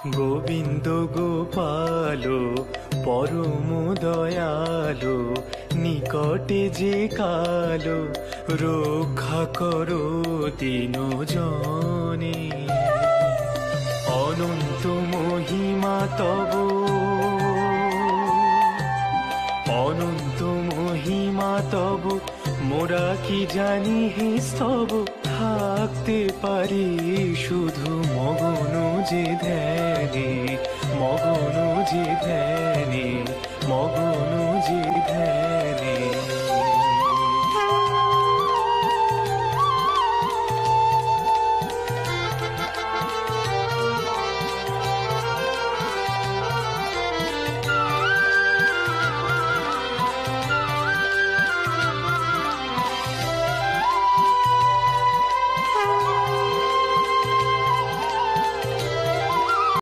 গোবিন্দ গোপাল পরম দয়ালো, নিকটে যে কালো রক্ষা করো দিন জনে। অনন্ত মহিমা তব, অনন্ত মহিমা তব, মোরা কি জানি হে স্তব। থাকতে পারি শুধু মগন যে ধ্যানে, মগন যে ধ্যানে, মগন যে ধ্যানে।